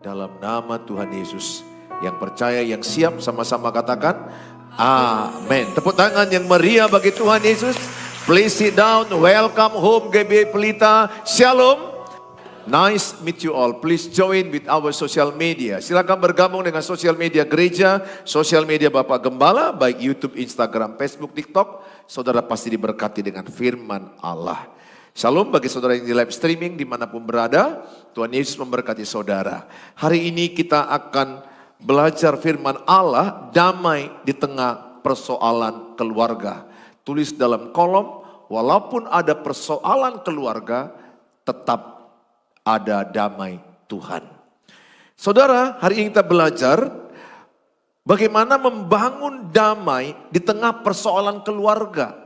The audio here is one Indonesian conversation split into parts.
dalam nama Tuhan Yesus. Yang percaya, yang siap, sama-sama katakan amin. Tepuk tangan yang meriah bagi Tuhan Yesus. Please sit down. Welcome home GBI Pelita. Shalom. Nice meet you all. Please join with our social media. Silakan bergabung dengan social media gereja, social media Bapak Gembala, baik YouTube, Instagram, Facebook, TikTok. Saudara pasti diberkati dengan firman Allah. Shalom bagi saudara yang di live streaming dimanapun berada. Tuhan Yesus memberkati saudara. Hari ini kita akan belajar firman Allah, damai di tengah persoalan keluarga. Tulis dalam kolom, walaupun ada persoalan keluarga, tetap ada damai Tuhan. Saudara, hari ini kita belajar bagaimana membangun damai di tengah persoalan keluarga.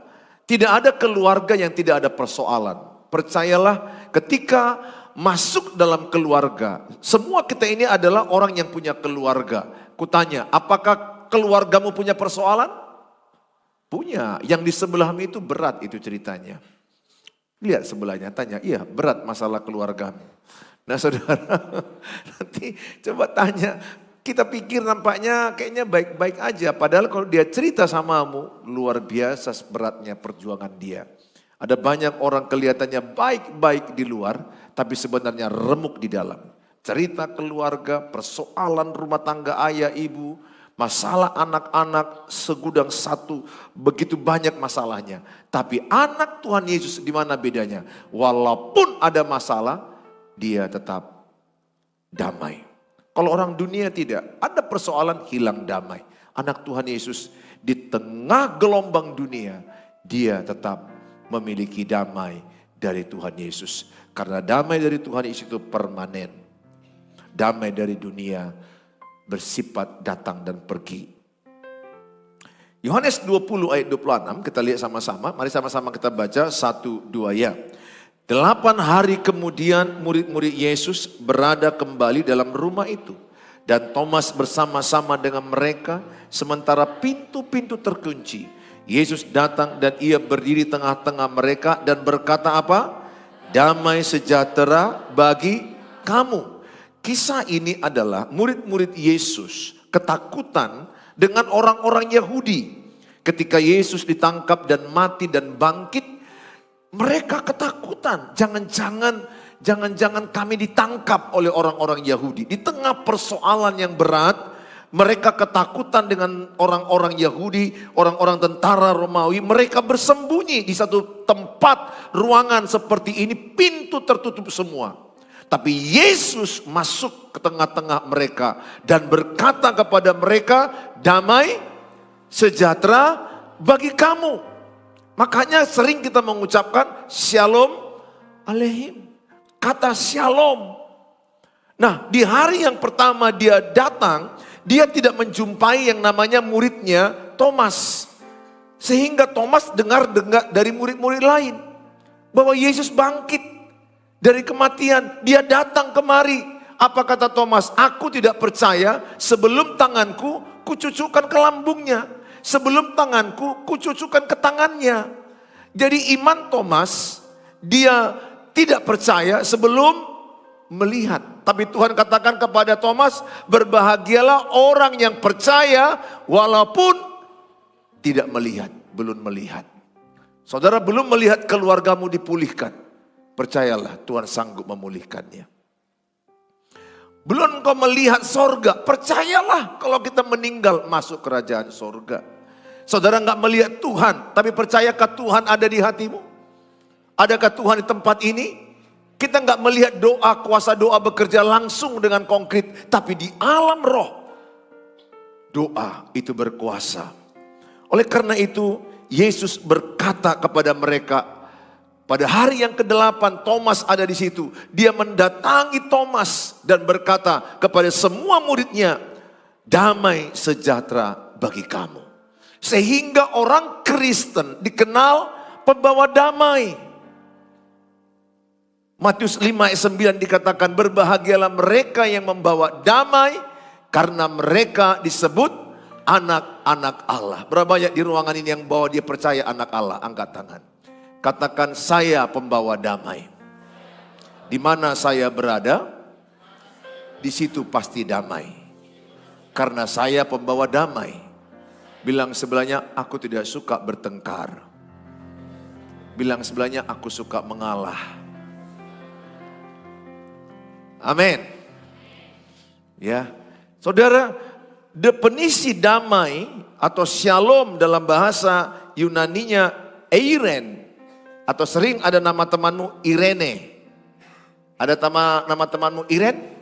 Tidak ada keluarga yang tidak ada persoalan. Percayalah, ketika masuk dalam keluarga, semua kita ini adalah orang yang punya keluarga. Kutanya, apakah keluargamu punya persoalan? Punya. Yang di sebelahmu itu berat itu ceritanya. Lihat sebelahnya, tanya, iya berat masalah keluargamu. Nah saudara, nanti coba tanya, kita pikir nampaknya kayaknya baik-baik aja. Padahal kalau dia cerita samamu, luar biasa beratnya perjuangan dia. Ada banyak orang kelihatannya baik-baik di luar, tapi sebenarnya remuk di dalam. Cerita keluarga, persoalan rumah tangga ayah ibu, masalah anak-anak segudang satu, begitu banyak masalahnya. Tapi anak Tuhan Yesus di mana bedanya? Walaupun ada masalah, dia tetap damai. Kalau orang dunia tidak, ada persoalan hilang damai. Anak Tuhan Yesus di tengah gelombang dunia, dia tetap memiliki damai dari Tuhan Yesus. Karena damai dari Tuhan Yesus itu permanen. Damai dari dunia bersifat datang dan pergi. Yohanes 20 ayat 26 kita lihat sama-sama. Mari sama-sama kita baca 1-2 ya. 8 hari kemudian murid-murid Yesus berada kembali dalam rumah itu. Dan Thomas bersama-sama dengan mereka sementara pintu-pintu terkunci. Yesus datang dan ia berdiri tengah-tengah mereka dan berkata apa? Damai sejahtera bagi kamu. Kisah ini adalah murid-murid Yesus ketakutan dengan orang-orang Yahudi. Ketika Yesus ditangkap dan mati dan bangkit, mereka ketakutan. Jangan-jangan kami ditangkap oleh orang-orang Yahudi. Di tengah persoalan yang berat, mereka ketakutan dengan orang-orang Yahudi, orang-orang tentara Romawi. Mereka bersembunyi di satu tempat ruangan seperti ini, pintu tertutup semua. Tapi Yesus masuk ke tengah-tengah mereka dan berkata kepada mereka, damai sejahtera bagi kamu. Makanya sering kita mengucapkan shalom aleihim. Kata shalom. Nah, di hari yang pertama dia datang, dia tidak menjumpai yang namanya muridnya Thomas. Sehingga Thomas dengar dari murid-murid lain bahwa Yesus bangkit dari kematian. Dia datang kemari. Apa kata Thomas? Aku tidak percaya sebelum tanganku kucucukkan ke lambungnya. Sebelum tanganku kucucukkan ke tangannya. Jadi iman Thomas, dia tidak percaya sebelum melihat. Tapi Tuhan katakan kepada Thomas, berbahagialah orang yang percaya walaupun tidak melihat, belum melihat. Saudara belum melihat keluargamu dipulihkan. Percayalah Tuhan sanggup memulihkannya. Belum kau melihat sorga, percayalah kalau kita meninggal masuk kerajaan sorga. Saudara nggak melihat Tuhan, tapi percayakah Tuhan ada di hatimu? Adakah Tuhan di tempat ini? Kita nggak melihat doa, kuasa doa bekerja langsung dengan konkret, tapi di alam roh, doa itu berkuasa. Oleh karena itu, Yesus berkata kepada mereka, pada hari yang ke-8 Thomas ada di situ. Dia mendatangi Thomas dan berkata kepada semua muridnya, damai sejahtera bagi kamu. Sehingga orang Kristen dikenal pembawa damai. Matius 5 ayat 9 dikatakan, berbahagialah mereka yang membawa damai karena mereka disebut anak-anak Allah. Berapa banyak di ruangan ini yang bawa dia percaya anak Allah? Angkat tangan. Katakan, saya pembawa damai. Di mana saya berada, di situ pasti damai. Karena saya pembawa damai. Bilang sebelahnya, aku tidak suka bertengkar. Bilang sebelahnya, aku suka mengalah. Amin. Ya, saudara, definisi damai atau shalom dalam bahasa Yunaninya eiren, atau sering ada nama temanmu Irene. Ada nama temanmu Iren?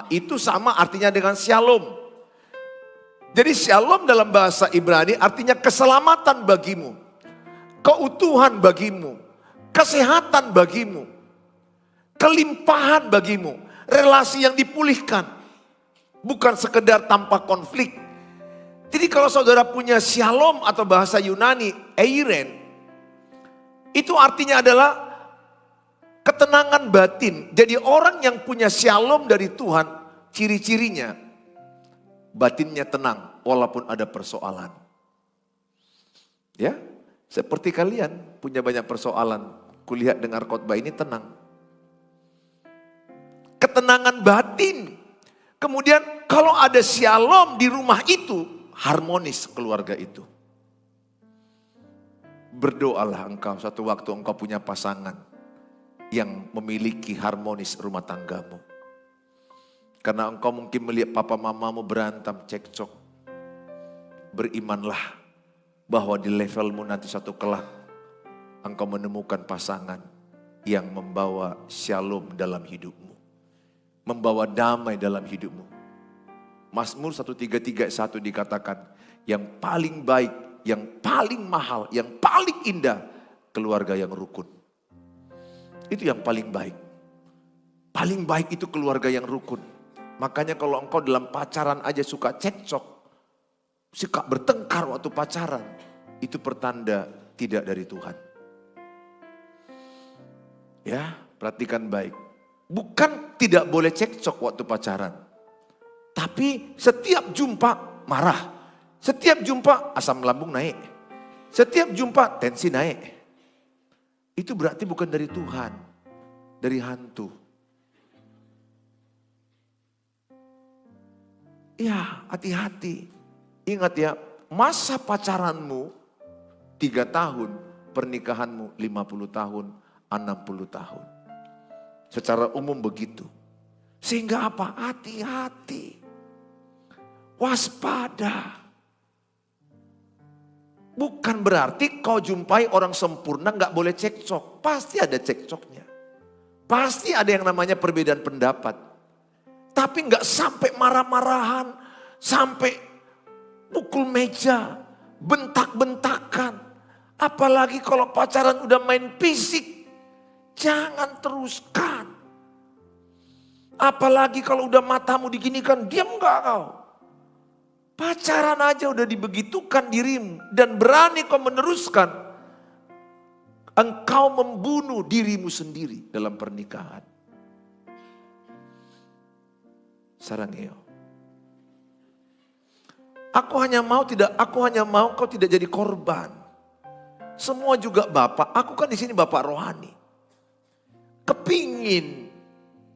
Itu sama artinya dengan shalom. Jadi shalom dalam bahasa Ibrani artinya keselamatan bagimu, keutuhan bagimu, kesehatan bagimu, kelimpahan bagimu, relasi yang dipulihkan, bukan sekedar tanpa konflik. Jadi kalau saudara punya shalom atau bahasa Yunani eiren, itu artinya adalah ketenangan batin. Jadi orang yang punya shalom dari Tuhan, ciri-cirinya batinnya tenang walaupun ada persoalan. Ya, seperti kalian punya banyak persoalan, kulihat dengar khotbah ini tenang. Ketenangan batin. Kemudian kalau ada shalom di rumah itu, harmonis keluarga itu. Berdoalah engkau satu waktu engkau punya pasangan yang memiliki harmonis rumah tanggamu. Karena engkau mungkin melihat papa mamamu berantem, cekcok. Berimanlah bahwa di levelmu nanti satu kelak engkau menemukan pasangan yang membawa shalom dalam hidupmu. Membawa damai dalam hidupmu. Mazmur 133:1 dikatakan, yang paling baik, yang paling mahal, yang paling indah, keluarga yang rukun. Itu yang paling baik. Paling baik itu keluarga yang rukun. Makanya kalau engkau dalam pacaran aja suka cekcok, suka bertengkar waktu pacaran, itu pertanda tidak dari Tuhan. Ya, perhatikan baik. Bukan tidak boleh cekcok waktu pacaran. Tapi setiap jumpa marah. Setiap jumpa asam lambung naik. Setiap jumpa tensi naik. Itu berarti bukan dari Tuhan. Dari hantu. Ya, hati-hati. Ingat ya, masa pacaranmu 3 tahun, pernikahanmu 50 tahun, 60 tahun. Secara umum begitu. Sehingga apa? Hati-hati. Waspada. Bukan berarti kau jumpai orang sempurna gak boleh cekcok. Pasti ada cekcoknya. Pasti ada yang namanya perbedaan pendapat. Tapi gak sampai marah-marahan. Sampai pukul meja. Bentak-bentakan. Apalagi kalau pacaran udah main fisik. Jangan teruskan. Apalagi kalau udah matamu diginikan. Diam gak kau? Pacaran aja udah dibegitukan dirimu dan berani kau meneruskan. Engkau membunuh dirimu sendiri dalam pernikahan. Sarangeo. Aku hanya mau kau tidak jadi korban. Semua juga bapak, aku kan di sini bapak rohani. Kepingin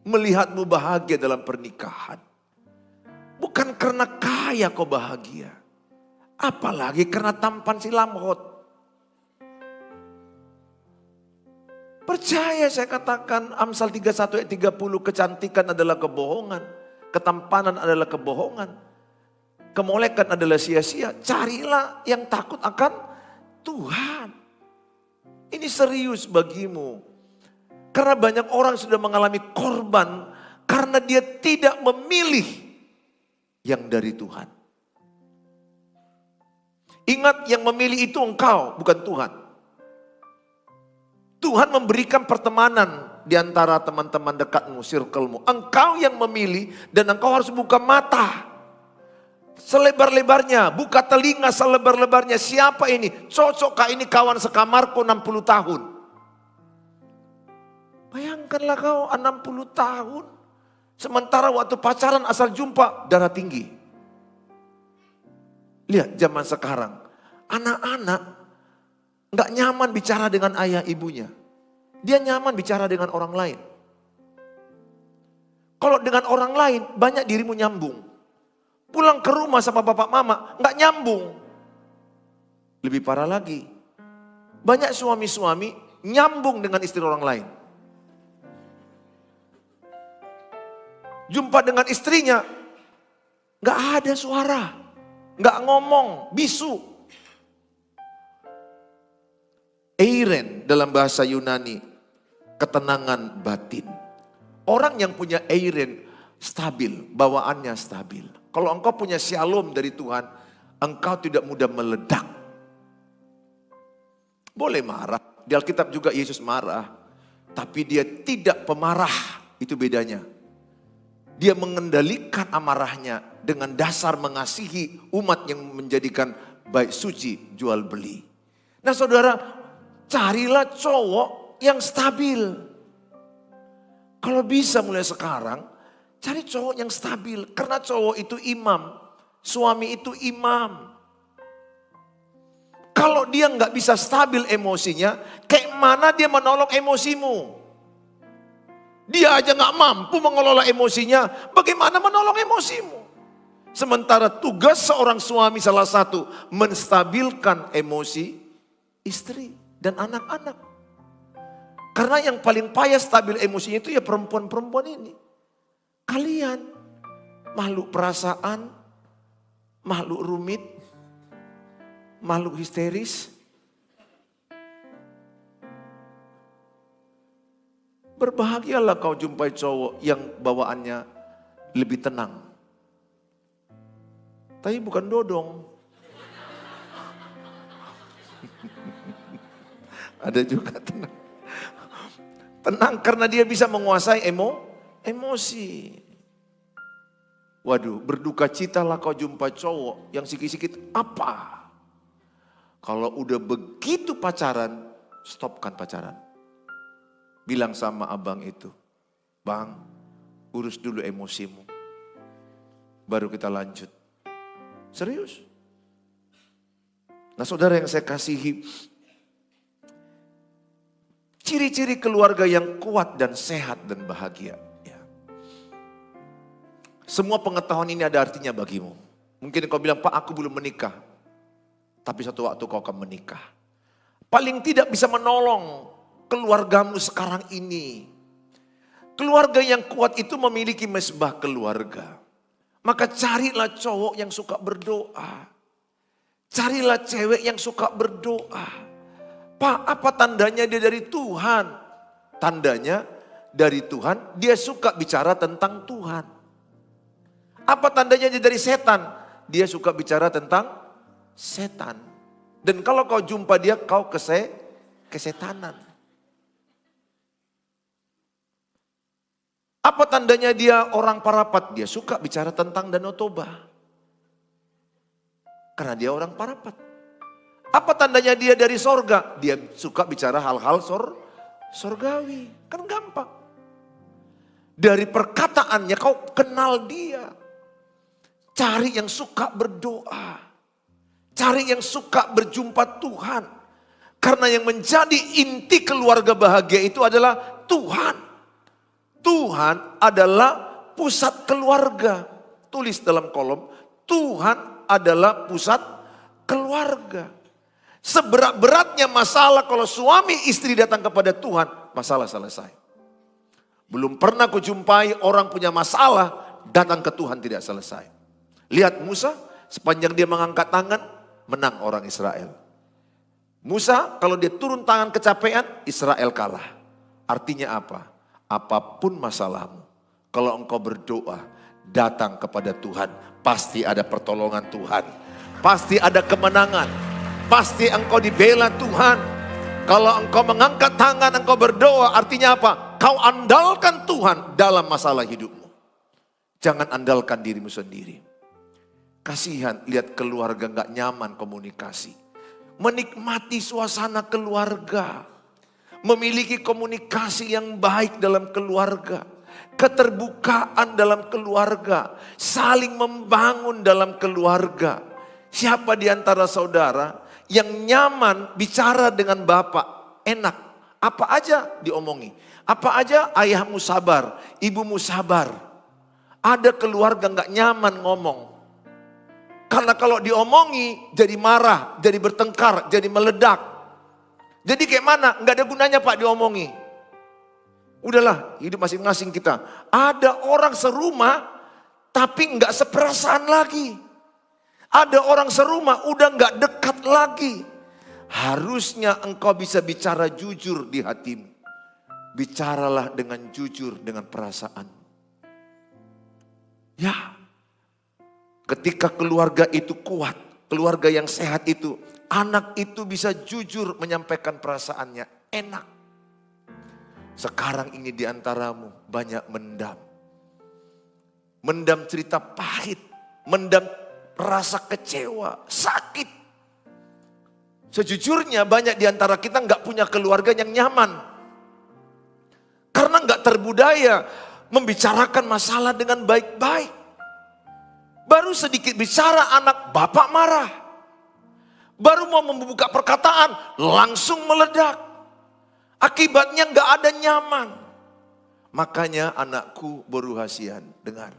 melihatmu bahagia dalam pernikahan. Bukan karena kaya kau bahagia. Apalagi karena tampan si lamhot. Percaya saya katakan Amsal 31 ayat 30, kecantikan adalah kebohongan. Ketampanan adalah kebohongan. Kemolekan adalah sia-sia. Carilah yang takut akan Tuhan. Ini serius bagimu. Karena banyak orang sudah mengalami korban. Karena dia tidak memilih yang dari Tuhan. Ingat, yang memilih itu engkau, bukan Tuhan. Tuhan memberikan pertemanan di antara teman-teman dekatmu, circlemu. Engkau yang memilih dan engkau harus buka mata. Selebar-lebarnya, buka telinga selebar-lebarnya. Siapa ini? Cocokkah ini kawan sekamarku 60 tahun? Bayangkanlah kau 60 tahun. Sementara waktu pacaran asal jumpa darah tinggi. Lihat zaman sekarang. Anak-anak gak nyaman bicara dengan ayah ibunya. Dia nyaman bicara dengan orang lain. Kalau dengan orang lain, banyak dirimu nyambung. Pulang ke rumah sama bapak mama, nggak nyambung. Lebih parah lagi, banyak suami-suami nyambung dengan istri orang lain. Jumpa dengan istrinya, nggak ada suara, nggak ngomong, bisu. Eiren dalam bahasa Yunani, ketenangan batin. Orang yang punya eiren stabil, bawaannya stabil. Kalau engkau punya shalom dari Tuhan, engkau tidak mudah meledak. Boleh marah, di Alkitab juga Yesus marah. Tapi dia tidak pemarah, itu bedanya. Dia mengendalikan amarahnya dengan dasar mengasihi umat yang menjadikan baik suci jual beli. Nah saudara, carilah cowok yang stabil. Kalau bisa mulai sekarang, cari cowok yang stabil. Karena cowok itu imam, suami itu imam. Kalau dia nggak bisa stabil emosinya, kayak mana dia menolong emosimu? Dia aja nggak mampu mengelola emosinya, bagaimana menolong emosimu? Sementara tugas seorang suami salah satu, menstabilkan emosi istri dan anak-anak. Karena yang paling payah stabil emosinya itu ya perempuan-perempuan ini. Kalian makhluk perasaan, makhluk rumit, makhluk histeris. Berbahagialah kau jumpai cowok yang bawaannya lebih tenang. Tapi bukan dodong. Ada juga tenang. Tenang karena dia bisa menguasai emosi. Waduh, berduka citalah kau jumpa cowok yang sikit-sikit apa. Kalau udah begitu pacaran, stopkan pacaran. Bilang sama abang itu, bang, urus dulu emosimu. Baru kita lanjut. Serius. Nah saudara yang saya kasihi, ciri-ciri keluarga yang kuat dan sehat dan bahagia. Ya. Semua pengetahuan ini ada artinya bagimu. Mungkin kau bilang, Pak aku belum menikah. Tapi satu waktu kau akan menikah. Paling tidak bisa menolong keluargamu sekarang ini. Keluarga yang kuat itu memiliki mesbah keluarga. Maka carilah cowok yang suka berdoa. Carilah cewek yang suka berdoa. Pak, apa tandanya dia dari Tuhan? Tandanya dari Tuhan, dia suka bicara tentang Tuhan. Apa tandanya dia dari setan? Dia suka bicara tentang setan. Dan kalau kau jumpa dia, kau kesetanan. Apa tandanya dia orang Parapat? Dia suka bicara tentang Danau Toba. Karena dia orang Parapat. Apa tandanya dia dari sorga? Dia suka bicara hal-hal sorgawi. Kan gampang. Dari perkataannya kau kenal dia. Cari yang suka berdoa. Cari yang suka berjumpa Tuhan. Karena yang menjadi inti keluarga bahagia itu adalah Tuhan. Tuhan adalah pusat keluarga. Tulis dalam kolom, Tuhan adalah pusat keluarga. Seberat-beratnya masalah kalau suami istri datang kepada Tuhan, masalah selesai. Belum pernah kujumpai orang punya masalah, datang ke Tuhan tidak selesai. Lihat Musa, sepanjang dia mengangkat tangan, menang orang Israel. Musa kalau dia turun tangan kecapean, Israel kalah. Artinya apa? Apapun masalahmu, kalau engkau berdoa, datang kepada Tuhan, pasti ada pertolongan Tuhan. Pasti ada kemenangan. Pasti engkau dibela Tuhan. Kalau engkau mengangkat tangan, engkau berdoa, artinya apa? Kau andalkan Tuhan dalam masalah hidupmu. Jangan andalkan dirimu sendiri. Kasihan lihat keluarga gak nyaman komunikasi. Menikmati suasana keluarga. Memiliki komunikasi yang baik dalam keluarga. Keterbukaan dalam keluarga. Saling membangun dalam keluarga. Siapa di antara saudara yang nyaman bicara dengan bapak, enak. Apa aja diomongi. Apa aja ayahmu sabar, ibumu sabar. Ada keluarga nggak nyaman ngomong. Karena kalau diomongi jadi marah, jadi bertengkar, jadi meledak. Jadi kayak mana? Nggak ada gunanya Pak diomongi. Udahlah, hidup masing-masing kita. Ada orang serumah tapi nggak seperasaan lagi. Ada orang serumah udah nggak dekat lagi. Harusnya engkau bisa bicara jujur di hatimu. Bicaralah dengan jujur, dengan perasaan. Ya, ketika keluarga itu kuat, keluarga yang sehat itu, anak itu bisa jujur menyampaikan perasaannya, enak. Sekarang ini diantaramu banyak mendam. Mendam cerita pahit, mendam rasa kecewa, sakit. Sejujurnya banyak diantara kita nggak punya keluarga yang nyaman. Karena nggak terbudaya membicarakan masalah dengan baik-baik. Baru sedikit bicara anak bapak marah. Baru mau membuka perkataan langsung meledak. Akibatnya nggak ada nyaman. Makanya anakku Boruhasian, dengar.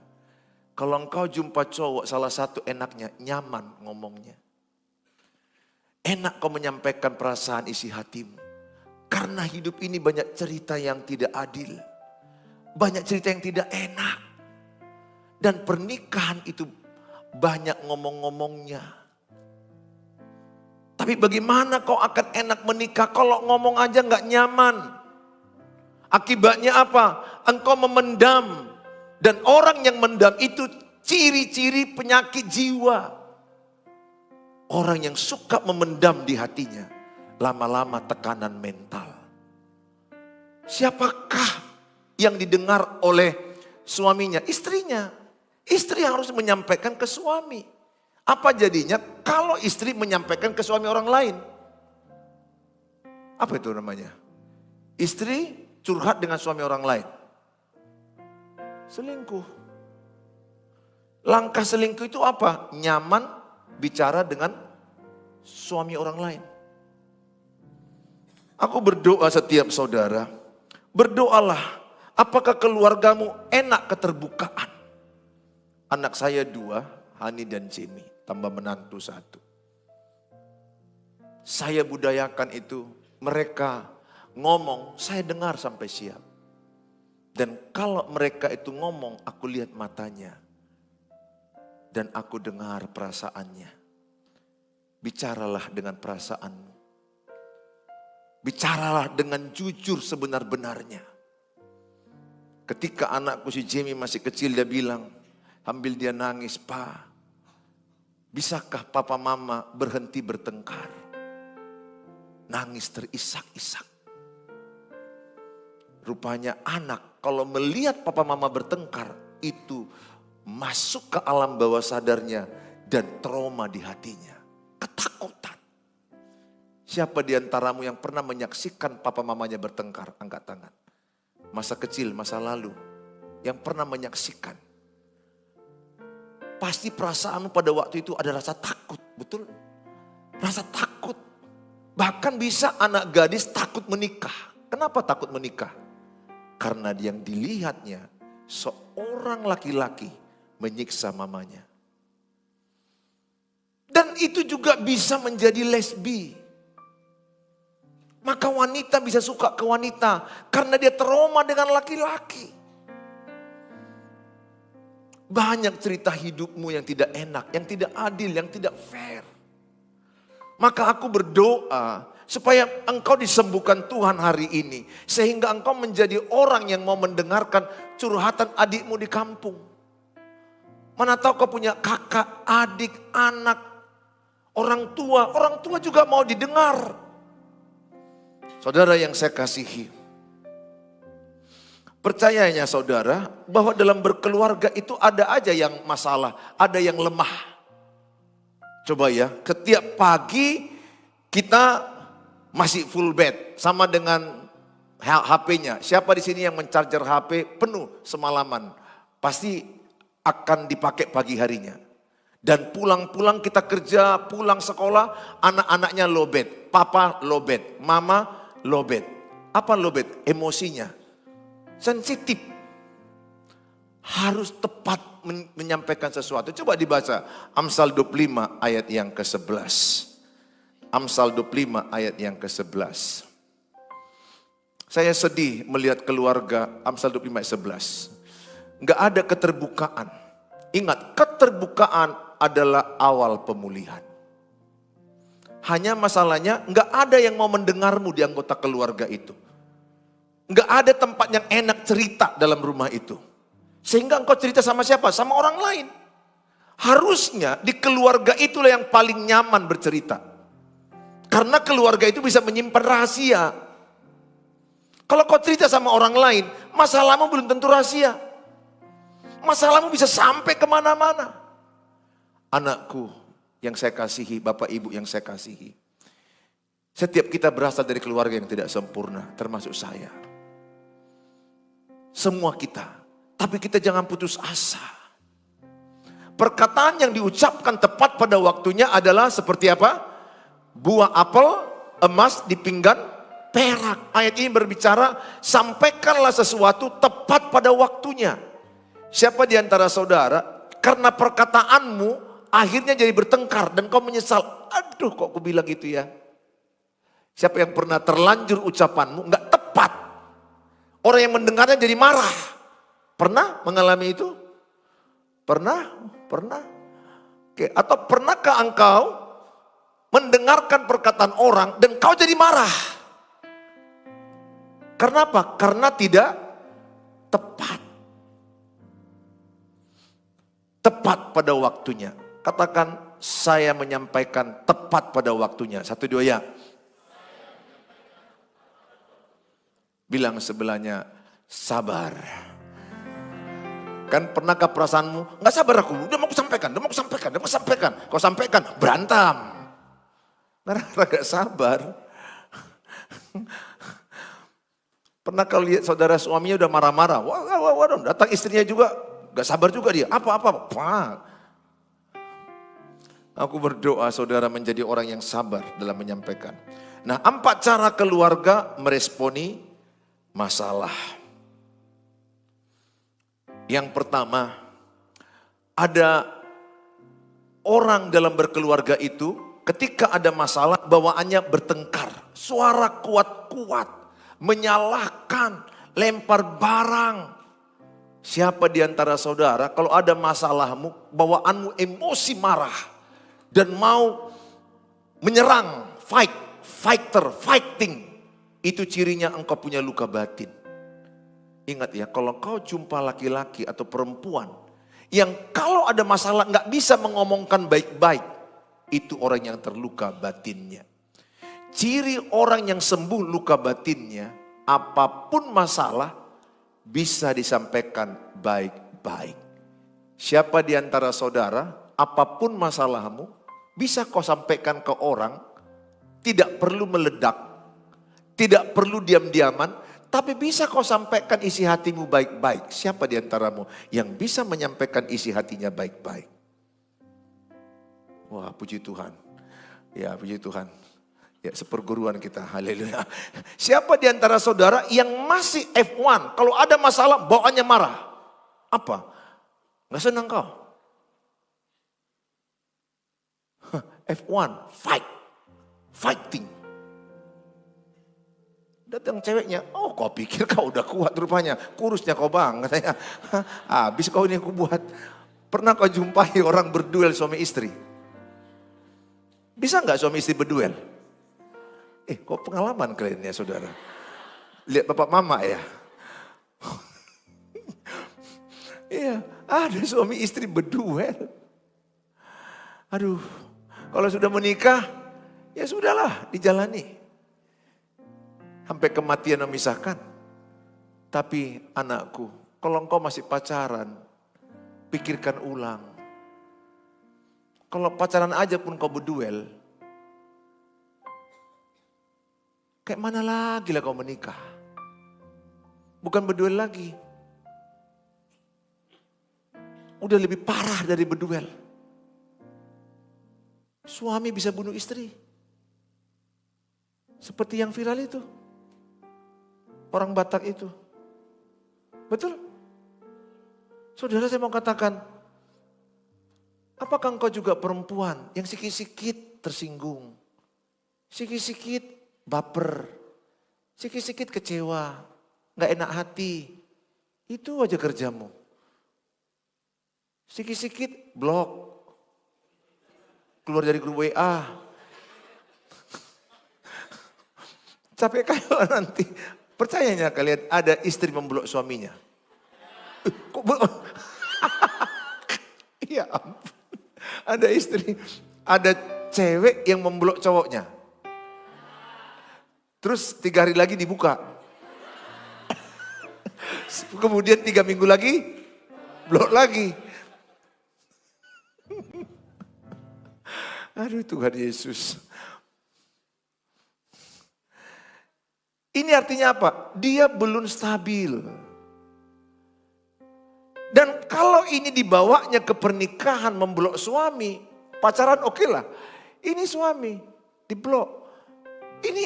Kalau engkau jumpa cowok salah satu enaknya nyaman ngomongnya. Enak kau menyampaikan perasaan isi hatimu. Karena hidup ini banyak cerita yang tidak adil. Banyak cerita yang tidak enak. Dan pernikahan itu banyak ngomong-ngomongnya. Tapi bagaimana kau akan enak menikah kalau ngomong aja gak nyaman? Akibatnya apa? Engkau memendam. Dan orang yang mendam itu ciri-ciri penyakit jiwa. Orang yang suka memendam di hatinya, lama-lama tekanan mental. Siapakah yang didengar oleh suaminya? Istrinya. Istri harus menyampaikan ke suami. Apa jadinya kalau istri menyampaikan ke suami orang lain? Apa itu namanya? Istri curhat dengan suami orang lain. Selingkuh. Langkah selingkuh itu apa? Nyaman bicara dengan suami orang lain. Aku berdoa setiap saudara, berdoalah apakah keluargamu enak keterbukaan. Anak saya 2, Hani dan Jamie, tambah menantu 1. Saya budayakan itu, mereka ngomong, saya dengar sampai siap. Dan kalau mereka itu ngomong, aku lihat matanya. Dan aku dengar perasaannya. Bicaralah dengan perasaanmu. Bicaralah dengan jujur sebenar-benarnya. Ketika anakku si Jamie masih kecil, dia bilang, sambil dia nangis, "Pa, bisakah papa mama berhenti bertengkar?" Nangis terisak-isak. Rupanya anak kalau melihat papa mama bertengkar, itu masuk ke alam bawah sadarnya dan trauma di hatinya. Ketakutan. Siapa di antaramu yang pernah menyaksikan papa mamanya bertengkar? Angkat tangan. Masa kecil, masa lalu. Yang pernah menyaksikan. Pasti perasaanmu pada waktu itu ada rasa takut. Betul? Rasa takut. Bahkan bisa anak gadis takut menikah. Kenapa takut menikah? Karena yang dilihatnya seorang laki-laki menyiksa mamanya. Dan itu juga bisa menjadi lesbi. Maka wanita bisa suka ke wanita karena dia trauma dengan laki-laki. Banyak cerita hidupmu yang tidak enak, yang tidak adil, yang tidak fair. Maka aku berdoa supaya engkau disembuhkan Tuhan hari ini. Sehingga engkau menjadi orang yang mau mendengarkan curhatan adikmu di kampung. Mana tahu kau punya kakak, adik, anak, orang tua juga mau didengar. Saudara yang saya kasihi, percayanya saudara bahwa dalam berkeluarga itu ada aja yang masalah, ada yang lemah. Coba ya, setiap pagi kita masih full bed sama dengan HP-nya. Siapa di sini yang mencharger HP penuh semalaman? Pasti akan dipakai pagi harinya. Dan pulang-pulang kita kerja, pulang sekolah, anak-anaknya low bed. Papa low bed, mama low bed. Apa low bed? Emosinya sensitif. harus tepat menyampaikan sesuatu. Coba dibaca Amsal 25 ayat yang ke-11. Amsal 25 ayat yang ke-11. Saya sedih melihat keluarga Amsal 25 ayat 11. Enggak ada keterbukaan. Ingat, keterbukaan adalah awal pemulihan. Hanya masalahnya enggak ada yang mau mendengarmu di anggota keluarga itu. Enggak ada tempat yang enak cerita dalam rumah itu. Sehingga engkau cerita sama siapa? Sama orang lain. Harusnya di keluarga itulah yang paling nyaman bercerita. Karena keluarga itu bisa menyimpan rahasia. Kalau kau cerita sama orang lain, masalahmu belum tentu rahasia. Masalahmu bisa sampai kemana-mana. Anakku yang saya kasihi, Bapak Ibu yang saya kasihi. Setiap kita berasal dari keluarga yang tidak sempurna, termasuk saya. Semua kita. Tapi kita jangan putus asa. Perkataan yang diucapkan tepat pada waktunya adalah seperti apa? Buah apel, emas di pinggan perak. Ayat ini berbicara, sampaikanlah sesuatu tepat pada waktunya. Siapa di antara saudara, karena perkataanmu akhirnya jadi bertengkar dan kau menyesal. Aduh, kok aku bilang gitu ya? Siapa yang pernah terlanjur ucapanmu nggak tepat? Orang yang mendengarnya jadi marah. Pernah mengalami itu? Pernah? Pernah? Oke. Atau pernahkah engkau mendengarkan perkataan orang dan kau jadi marah? Karena apa? Karena tidak tepat. Tepat pada waktunya. Katakan, saya menyampaikan tepat pada waktunya. 1, 2 ya. Bilang sebelahnya, sabar. Kan pernahkah perasaanmu, nggak sabar aku, udah mau aku sampaikan, udah mau aku sampaikan, udah mau aku sampaikan. Kau sampaikan, berantem. Karena gak sabar. Pernah kau lihat saudara suaminya udah marah-marah, wah, datang istrinya juga, gak sabar juga dia, apa-apa. Aku berdoa saudara menjadi orang yang sabar dalam menyampaikan. Nah, 4 cara keluarga meresponi masalah. Yang pertama, ada orang dalam berkeluarga itu ketika ada masalah bawaannya bertengkar. Suara kuat-kuat, menyalahkan, lempar barang. Siapa di antara saudara kalau ada masalahmu, bawaanmu emosi marah dan mau menyerang, fighting. Itu cirinya engkau punya luka batin. Ingat ya, kalau kau jumpa laki-laki atau perempuan yang kalau ada masalah nggak bisa mengomongkan baik-baik, itu orang yang terluka batinnya. Ciri orang yang sembuh luka batinnya, apapun masalah bisa disampaikan baik-baik. Siapa di antara saudara, apapun masalahmu, bisa kau sampaikan ke orang, tidak perlu meledak, tidak perlu diam-diaman, tapi bisa kau sampaikan isi hatimu baik-baik. Siapa di antaramu yang bisa menyampaikan isi hatinya baik-baik? Wah, puji Tuhan. Ya, puji Tuhan. Ya, seperguruan kita. Haleluya. Siapa di antara saudara yang masih F1? Kalau ada masalah, bawaannya marah. Apa? Nggak senang kau? F1, fighting. Datang ceweknya, oh kau pikir kau udah kuat rupanya, kurusnya kau bang. Katanya, habis kau ini aku buat. Pernah kau jumpai orang berduel suami istri? Bisa nggak suami istri berduel? Kok pengalaman kalian ya saudara? Lihat bapak mama ya? Iya, ada suami istri berduel. Aduh, kalau sudah menikah, ya sudahlah dijalani. Sampai kematian memisahkan. Tapi anakku, kalau engkau masih pacaran, pikirkan ulang. Kalau pacaran aja pun kau berduel, kayak mana lagi lah kau menikah? Bukan berduel lagi. Udah lebih parah dari berduel. Suami bisa bunuh istri. Seperti yang viral itu. Orang Batak itu. Betul? Saudara, saya mau katakan, apakah engkau juga perempuan yang sikit-sikit tersinggung, sikit-sikit baper, sikit-sikit kecewa, gak enak hati? Itu aja kerjamu. Sikit-sikit blok, keluar dari grup WA. Capek kayak nanti. Percayanya kalian ada istri memblok suaminya? Kok ya ampun. Ada istri, ada cewek yang memblok cowoknya. Terus 3 hari lagi dibuka. Kemudian 3 minggu lagi, blok lagi. Aduh Tuhan Yesus. Ini artinya apa? Dia belum stabil. Dan kalau ini dibawanya ke pernikahan memblok suami, pacaran oke lah. Ini suami diblok. Ini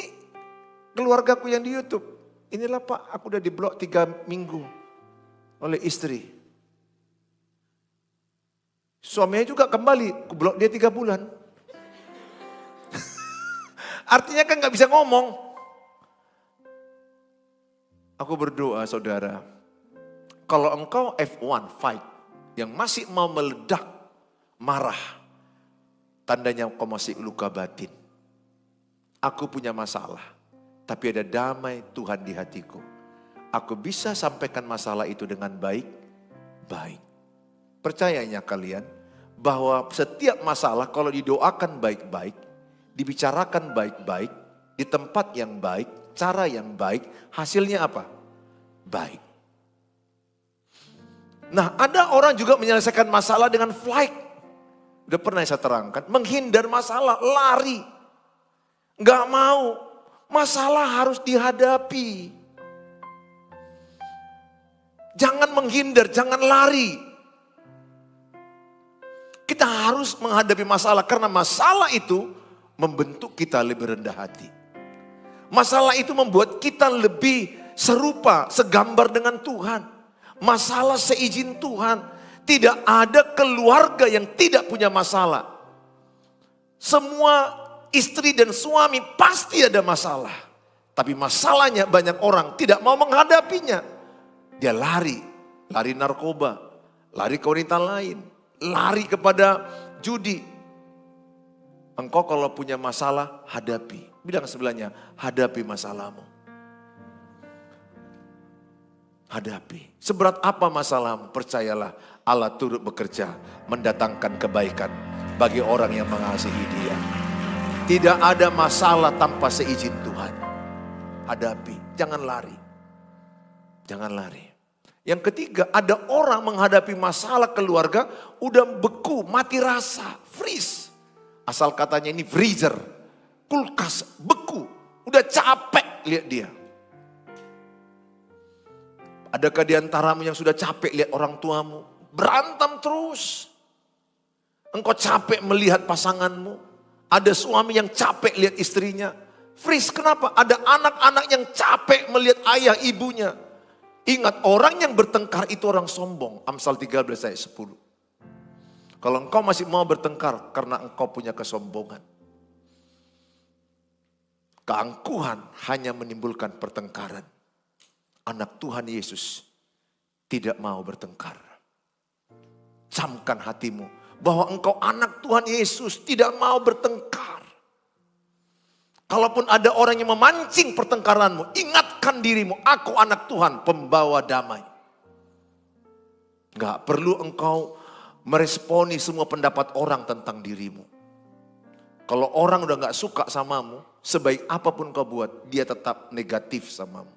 keluargaku yang di YouTube. Inilah Pak, aku udah diblok 3 minggu oleh istri. Suaminya juga kembali, aku blok dia 3 bulan. Artinya kan gak bisa ngomong. Aku berdoa saudara, kalau engkau F1 fight yang masih mau meledak, marah, tandanya engkau masih luka batin. Aku punya masalah, tapi ada damai Tuhan di hatiku. Aku bisa sampaikan masalah itu dengan baik-baik. Percayanya kalian bahwa setiap masalah kalau didoakan baik-baik, dibicarakan baik-baik, di tempat yang baik, cara yang baik, hasilnya apa? Baik. Nah, ada orang juga menyelesaikan masalah dengan flight. Udah pernah saya terangkan, menghindar masalah, lari. Gak mau, masalah harus dihadapi. Jangan menghindar, jangan lari. Kita harus menghadapi masalah karena masalah itu membentuk kita lebih rendah hati. Masalah itu membuat kita lebih serupa, segambar dengan Tuhan. Masalah seizin Tuhan. Tidak ada keluarga yang tidak punya masalah. Semua istri dan suami pasti ada masalah. Tapi masalahnya banyak orang tidak mau menghadapinya. Dia lari narkoba, lari ke wanita lain, lari kepada judi. Engkau kalau punya masalah, hadapi. Bilang sebelahnya, hadapi masalahmu. Hadapi. Seberat apa masalahmu? Percayalah, Allah turut bekerja mendatangkan kebaikan bagi orang yang mengasihi Dia. Tidak ada masalah tanpa seizin Tuhan. Hadapi, jangan lari. Jangan lari. Yang ketiga, ada orang menghadapi masalah keluarga udah beku, mati rasa, freeze. Asal katanya ini freezer, kulkas, beku. Udah capek lihat dia. Adakah di antaramu yang sudah capek lihat orang tuamu? Berantem terus. Engkau capek melihat pasanganmu. Ada suami yang capek lihat istrinya. Freeze, kenapa? Ada anak-anak yang capek melihat ayah ibunya. Ingat, orang yang bertengkar itu orang sombong. Amsal 13 ayat 10. Kalau engkau masih mau bertengkar karena engkau punya kesombongan. Keangkuhan hanya menimbulkan pertengkaran. Anak Tuhan Yesus tidak mau bertengkar. Camkan hatimu bahwa engkau anak Tuhan Yesus tidak mau bertengkar. Kalaupun ada orang yang memancing pertengkaranmu, ingatkan dirimu, aku anak Tuhan, pembawa damai. Gak perlu engkau meresponi semua pendapat orang tentang dirimu. Kalau orang udah gak suka samamu, sebaik apapun kau buat, dia tetap negatif samamu.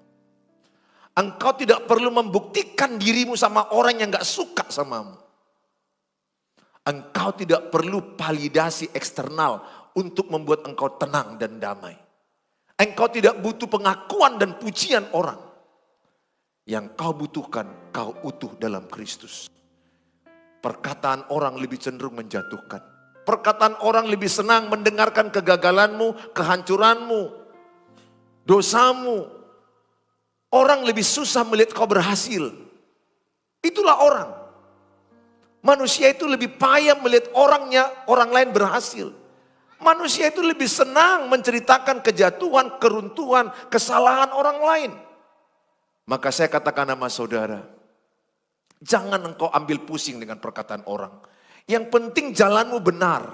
Engkau tidak perlu membuktikan dirimu sama orang yang gak suka samamu. Engkau tidak perlu validasi eksternal untuk membuat engkau tenang dan damai. Engkau tidak butuh pengakuan dan pujian orang. Yang kau butuhkan, kau utuh dalam Kristus. Perkataan orang lebih cenderung menjatuhkan. Perkataan orang lebih senang mendengarkan kegagalanmu, kehancuranmu, dosamu. Orang lebih susah melihat kau berhasil. Itulah orang. Manusia itu lebih payah melihat orang lain berhasil. Manusia itu lebih senang menceritakan kejatuhan, keruntuhan, kesalahan orang lain. Maka saya katakan sama saudara, jangan engkau ambil pusing dengan perkataan orang. Yang penting jalanmu benar.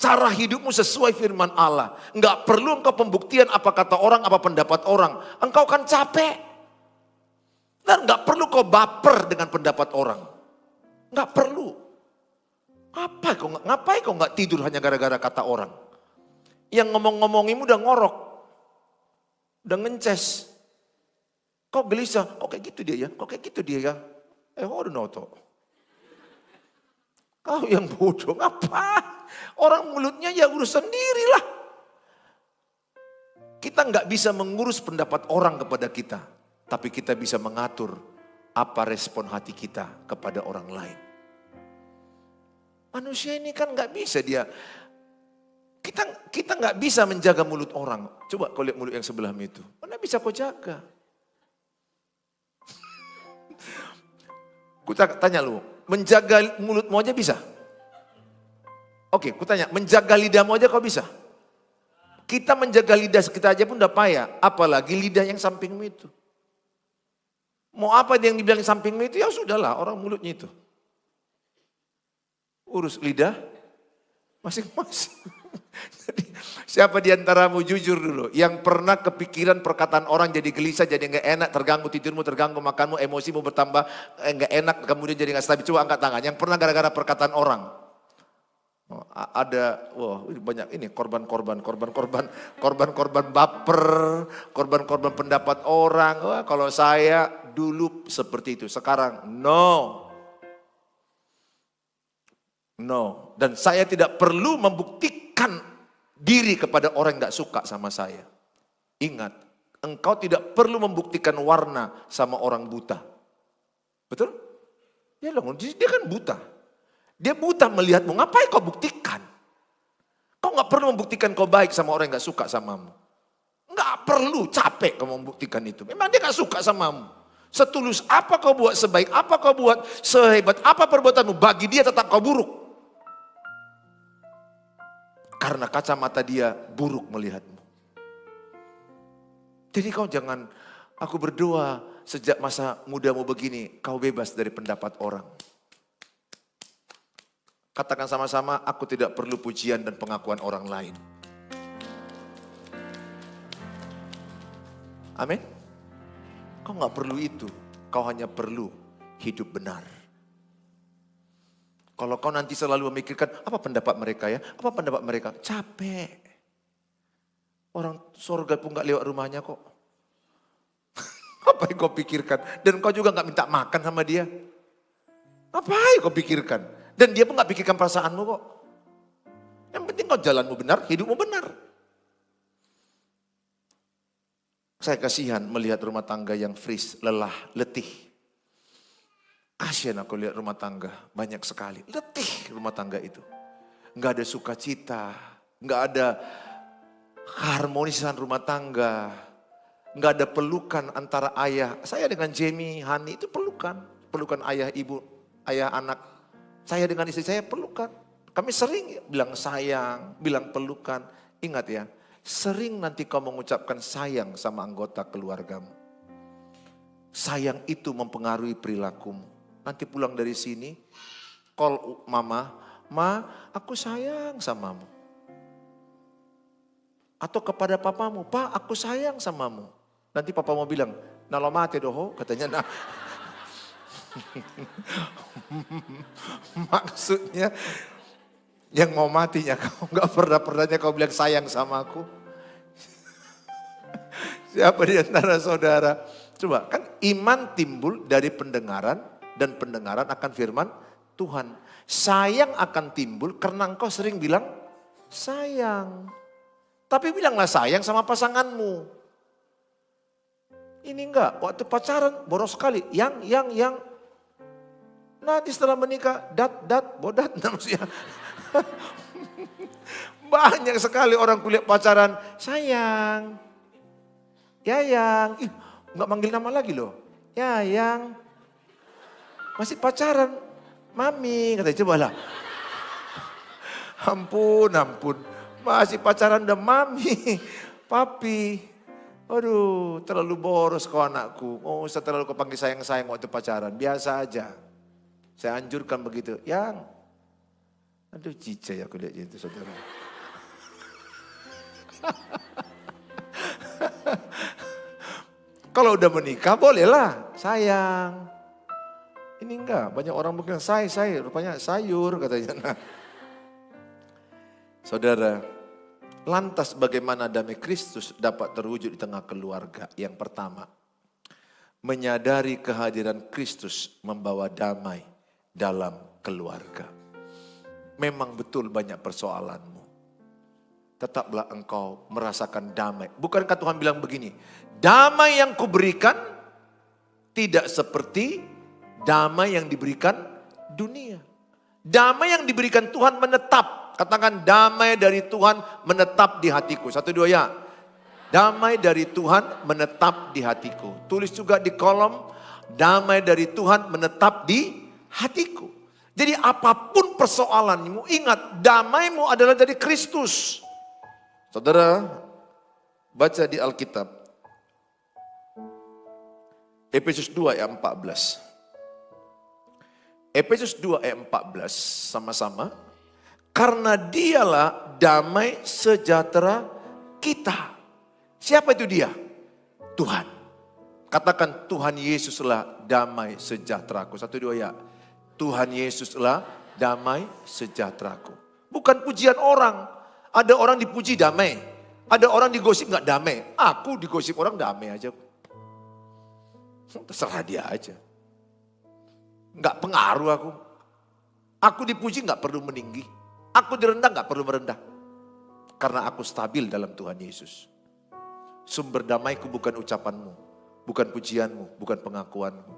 Cara hidupmu sesuai firman Allah. Enggak perlu engkau pembuktian apa kata orang, apa pendapat orang. Engkau kan capek. Dan enggak perlu kau baper dengan pendapat orang. Enggak perlu. Ngapain kau nggak tidur hanya gara-gara kata orang? Yang ngomong-ngomongimu udah ngorok. Udah ngences. Kok gelisah? Kok kayak gitu dia ya? Kok kayak gitu dia ya? Udah noto. Kau yang bodoh, ngapa? Orang mulutnya ya urus sendirilah. Kita nggak bisa mengurus pendapat orang kepada kita. Tapi kita bisa mengatur apa respon hati kita kepada orang lain. Manusia ini kan nggak bisa dia. Kita nggak bisa menjaga mulut orang. Coba kau lihat mulut yang sebelahmu itu. Mana bisa kau jaga? Ku tanya lu, menjaga mulutmu aja bisa? Oke, ku tanya, menjaga lidahmu aja kau bisa? Kita menjaga lidah kita aja pun udah payah. Apalagi lidah yang sampingmu itu. Mau apa dia yang dibilang sampingmu itu? Ya sudahlah, orang mulutnya itu. Urus lidah masing-masing. Jadi, siapa di antaramu jujur dulu yang pernah kepikiran perkataan orang jadi gelisah, jadi nggak enak, terganggu tidurmu, terganggu makanmu, emosimu bertambah nggak enak, kemudian jadi nggak stabil. Coba angkat tangan. Yang pernah gara-gara perkataan orang. Ada, banyak ini korban-korban baper, korban-korban pendapat orang. Kalau saya dulu seperti itu, sekarang no. Dan saya tidak perlu membuktikan diri kepada orang yang gak suka sama saya. Ingat, engkau tidak perlu membuktikan warna sama orang buta. Betul? Dia kan buta. Dia buta melihatmu, ngapain kau buktikan? Kau gak perlu membuktikan kau baik sama orang yang gak suka samamu. Gak perlu, capek kau membuktikan itu. Memang dia gak suka samamu. Setulus apa kau buat, sebaik apa kau buat, sehebat apa perbuatanmu, bagi dia tetap kau buruk. Karena kacamata dia buruk melihatmu. Jadi kau jangan, aku berdoa sejak masa mudamu begini, kau bebas dari pendapat orang. Katakan sama-sama, aku tidak perlu pujian dan pengakuan orang lain. Amin. Kau gak perlu itu, kau hanya perlu hidup benar. Kalau kau nanti selalu memikirkan, apa pendapat mereka ya? Apa pendapat mereka? Capek. Orang surga pun gak lewat rumahnya kok. Apa yang kau pikirkan? Dan kau juga gak minta makan sama dia. Apa yang kau pikirkan? Dan dia pun gak pikirkan perasaanmu kok. Yang penting kau jalanmu benar, hidupmu benar. Saya kasihan melihat rumah tangga yang freeze, lelah, letih. Kasian aku lihat rumah tangga, banyak sekali. Letih rumah tangga itu. Enggak ada sukacita, enggak ada keharmonisan rumah tangga. Enggak ada pelukan antara ayah. Saya dengan Jamie, Hani itu pelukan. Pelukan ayah, ibu, ayah, anak. Saya dengan istri saya pelukan. Kami sering bilang sayang, bilang pelukan. Ingat ya, sering nanti kau mengucapkan sayang sama anggota keluargamu. Sayang itu mempengaruhi perilakumu. Nanti pulang dari sini, call mama, aku sayang samamu. Atau kepada papamu, Pak aku sayang samamu. Nanti papa mau bilang, nalo mati doho, katanya nah. Maksudnya, yang mau matinya kau gak pernah-pernahnya kau bilang sayang sama aku. Siapa di antara saudara? Coba, kan iman timbul dari pendengaran. Dan pendengaran akan firman Tuhan. Sayang akan timbul karena engkau sering bilang sayang. Tapi bilanglah sayang sama pasanganmu. Ini enggak, waktu pacaran boros sekali. Yang. Nanti setelah menikah, bodat. Maksudnya. Banyak sekali orang kulihat pacaran, sayang. Yayang. Enggak manggil nama lagi loh. Yayang. Masih pacaran, Mami, katanya, cobalah. Ampun. Masih pacaran udah mami, papi. Aduh, terlalu boros kau anakku. Oh, usah terlalu kau panggil sayang-sayang waktu pacaran. Biasa aja. Saya anjurkan begitu. Yang, aduh cica ya aku lihat itu saudara. Kalau udah menikah bolehlah sayang. Ini enggak, banyak orang mungkin rupanya sayur katanya. Nah. Saudara, lantas bagaimana damai Kristus dapat terwujud di tengah keluarga? Yang pertama, menyadari kehadiran Kristus membawa damai dalam keluarga. Memang betul banyak persoalanmu. Tetaplah engkau merasakan damai. Bukankah Tuhan bilang begini, damai yang kuberikan tidak seperti damai yang diberikan dunia. Damai yang diberikan Tuhan menetap. Katakan damai dari Tuhan menetap di hatiku. 1, 2 ya. Damai dari Tuhan menetap di hatiku. Tulis juga di kolom, damai dari Tuhan menetap di hatiku. Jadi apapun persoalanmu, ingat damaimu adalah dari Kristus. Saudara, baca di Alkitab. Efesus 2 ayat 14. Efesus 2 ayat 14 sama-sama. Karena dialah damai sejahtera kita. Siapa itu dia? Tuhan. Katakan Tuhan Yesuslah damai sejahteraku. 1, 2 ya. Tuhan Yesuslah damai sejahteraku. Bukan pujian orang. Ada orang dipuji damai. Ada orang digosip gak damai. Aku digosip orang damai aja. Terserah dia aja. Gak pengaruh aku. Aku dipuji gak perlu meninggi. Aku direndah gak perlu merendah. Karena aku stabil dalam Tuhan Yesus. Sumber damaiku bukan ucapanmu. Bukan pujianmu, bukan pengakuanmu.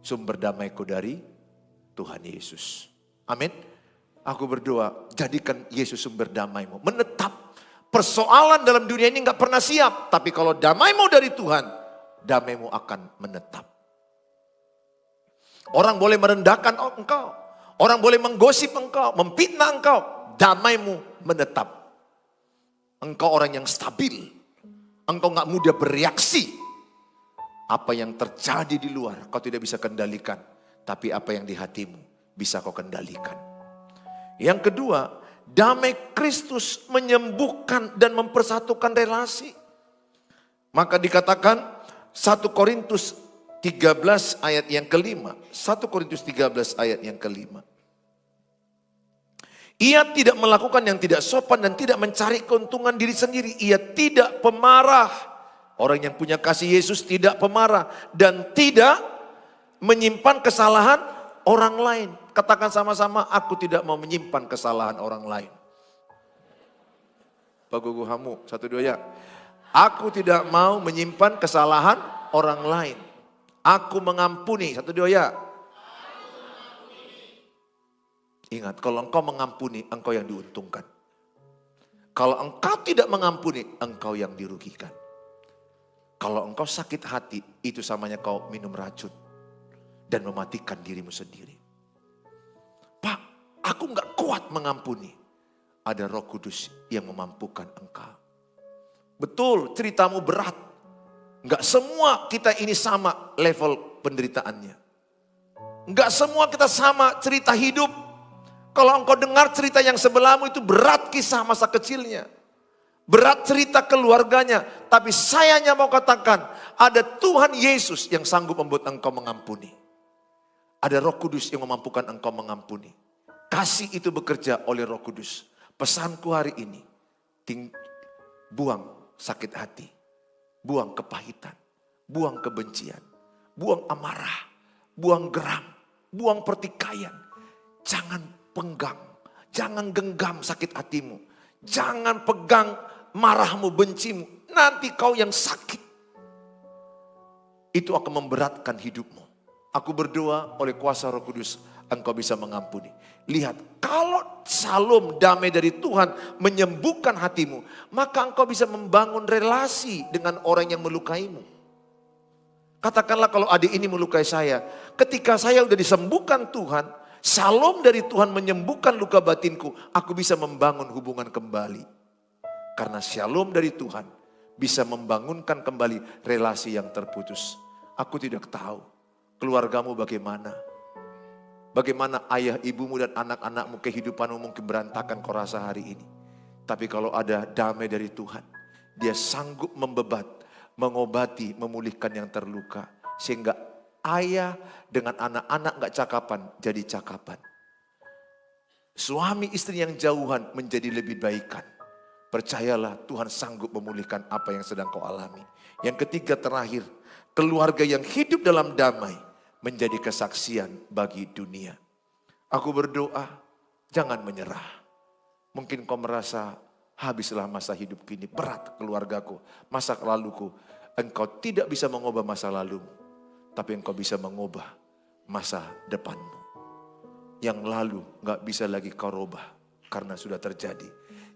Sumber damaiku dari Tuhan Yesus. Amin. Aku berdoa, jadikan Yesus sumber damaimu. Menetap. Persoalan dalam dunia ini gak pernah siap. Tapi kalau damaimu dari Tuhan, damaimu akan menetap. Orang boleh merendahkan engkau. Orang boleh menggosip engkau, memfitnah engkau. Damaimu menetap. Engkau orang yang stabil. Engkau gak mudah bereaksi. Apa yang terjadi di luar kau tidak bisa kendalikan. Tapi apa yang di hatimu bisa kau kendalikan. Yang kedua, damai Kristus menyembuhkan dan mempersatukan relasi. Maka dikatakan 1 Korintus 13 ayat yang kelima. 1 Korintus 13 ayat yang kelima. Ia tidak melakukan yang tidak sopan dan tidak mencari keuntungan diri sendiri. Ia tidak pemarah. Orang yang punya kasih Yesus tidak pemarah. Dan tidak menyimpan kesalahan orang lain. Katakan sama-sama, aku tidak mau menyimpan kesalahan orang lain. Pak Gugu Hamu, 1, 2 ya. Aku tidak mau menyimpan kesalahan orang lain. Aku mengampuni, 1, 2 ya. Ingat, kalau engkau mengampuni, engkau yang diuntungkan. Kalau engkau tidak mengampuni, engkau yang dirugikan. Kalau engkau sakit hati, itu samanya kau minum racun. Dan mematikan dirimu sendiri. Pak, aku gak kuat mengampuni. Ada Roh Kudus yang memampukan engkau. Betul, ceritamu berat. Gak semua kita ini sama level penderitaannya. Gak semua kita sama cerita hidup. Kalau engkau dengar cerita yang sebelahmu itu berat kisah masa kecilnya. Berat cerita keluarganya. Tapi saya hanya mau katakan, ada Tuhan Yesus yang sanggup membuat engkau mengampuni. Ada Roh Kudus yang memampukan engkau mengampuni. Kasih itu bekerja oleh Roh Kudus. Pesanku hari ini, buang sakit hati, buang kepahitan, buang kebencian, buang amarah, buang geram, buang pertikaian. Jangan penggang, jangan genggam sakit hatimu. Jangan pegang marahmu, bencimu. Nanti kau yang sakit. Itu akan memberatkan hidupmu. Aku berdoa oleh kuasa Roh Kudus, engkau bisa mengampuni. Lihat, kalau salom damai dari Tuhan menyembuhkan hatimu, maka engkau bisa membangun relasi dengan orang yang melukaimu. Katakanlah kalau adik ini melukai saya, ketika saya sudah disembuhkan Tuhan, Shalom dari Tuhan menyembuhkan luka batinku. Aku bisa membangun hubungan kembali. Karena shalom dari Tuhan bisa membangunkan kembali relasi yang terputus. Aku tidak tahu keluargamu bagaimana. Bagaimana ayah, ibumu dan anak-anakmu, kehidupanmu mungkin berantakan kau rasa hari ini. Tapi kalau ada damai dari Tuhan, Dia sanggup mengobati, memulihkan yang terluka. Sehingga ayah dengan anak-anak gak cakapan, jadi cakapan. Suami istri yang jauhan menjadi lebih baikan. Percayalah Tuhan sanggup memulihkan apa yang sedang kau alami. Yang ketiga terakhir, keluarga yang hidup dalam damai menjadi kesaksian bagi dunia. Aku berdoa, jangan menyerah. Mungkin kau merasa, habislah masa hidup kini, berat keluargaku, masa laluku. Engkau tidak bisa mengubah masa lalumu, tapi engkau bisa mengubah masa depanmu. Yang lalu gak bisa lagi kau rubah, karena sudah terjadi.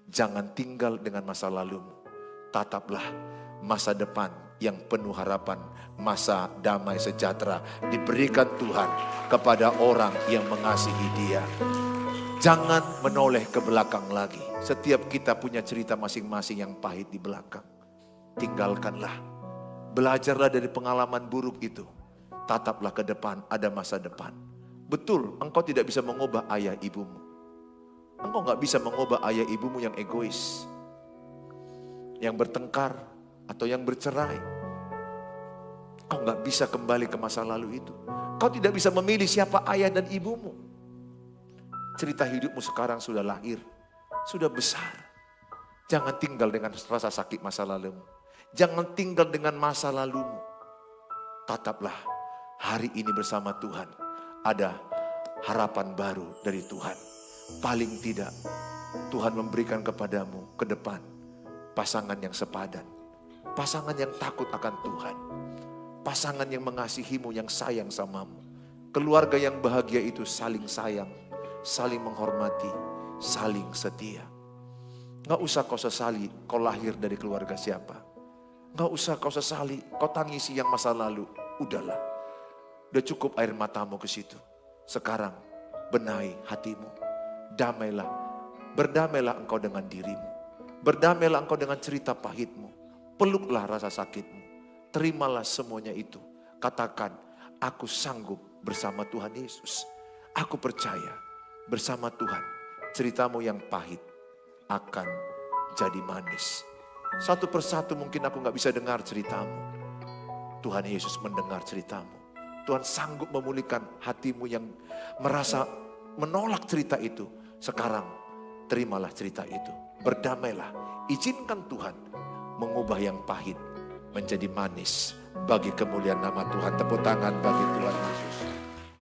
Jangan tinggal dengan masa lalumu, tataplah masa depan yang penuh harapan, masa damai sejahtera diberikan Tuhan kepada orang yang mengasihi Dia. Jangan menoleh ke belakang lagi. Setiap kita punya cerita masing-masing yang pahit di belakang. Tinggalkanlah. Belajarlah dari pengalaman buruk itu. Tataplah ke depan, ada masa depan. Betul, engkau tidak bisa mengubah ayah ibumu. Engkau gak bisa mengubah ayah ibumu yang egois, yang bertengkar, atau yang bercerai. Kau gak bisa kembali ke masa lalu itu. Kau tidak bisa memilih siapa ayah dan ibumu. Cerita hidupmu sekarang sudah lahir, sudah besar. Jangan tinggal dengan rasa sakit masa lalumu. Jangan tinggal dengan masa lalumu. Tataplah hari ini bersama Tuhan. Ada harapan baru dari Tuhan. Paling tidak Tuhan memberikan kepadamu ke depan pasangan yang sepadan. Pasangan yang takut akan Tuhan. Pasangan yang mengasihimu, yang sayang samamu. Keluarga yang bahagia itu saling sayang, saling menghormati, saling setia. Gak usah kau sesali kau lahir dari keluarga siapa. Gak usah kau sesali kau tangisi yang masa lalu. Udahlah, udah cukup air matamu ke situ. Sekarang benahi hatimu. Damailah, berdamailah engkau dengan dirimu. Berdamailah engkau dengan cerita pahitmu. Peluklah rasa sakitmu. Terimalah semuanya itu. Katakan, aku sanggup bersama Tuhan Yesus. Aku percaya bersama Tuhan. Ceritamu yang pahit akan jadi manis. Satu persatu mungkin aku gak bisa dengar ceritamu. Tuhan Yesus mendengar ceritamu. Tuhan sanggup memulihkan hatimu yang merasa menolak cerita itu. Sekarang terimalah cerita itu. Berdamailah. Izinkan Tuhan mengubah yang pahit menjadi manis bagi kemuliaan nama Tuhan. Tepuk tangan bagi Tuhan.